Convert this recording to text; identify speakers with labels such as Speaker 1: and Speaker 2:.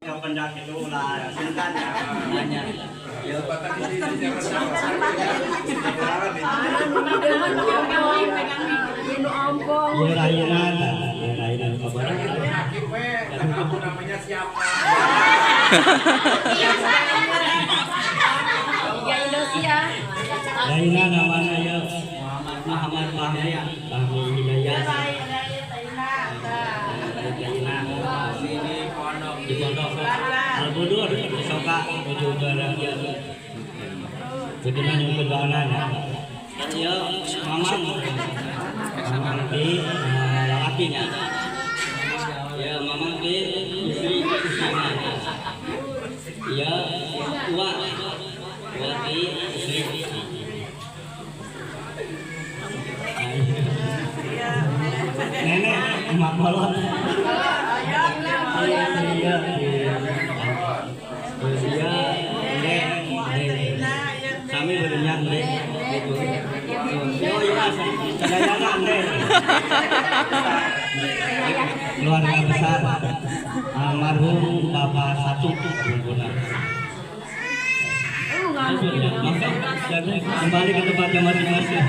Speaker 1: Yang pendaki itu lah, singkat ya, banyak. Ya, namanya siapa? Raina namanya ya Muhammad Bahaya, Bahmi Hidayah. Sini pondok di pondok Al-Budur Soka menuju ke rakyat. Bagaimana yang kedua ya mamang di lakinya. Ya mamang di istrinya. Ya tua di istri. Nenek emak bolon. Kami bernyanyi itu. Keluarga besar almarhum Bapak Satu Pembunuhan. Kembali ke tempatnya masing-masing.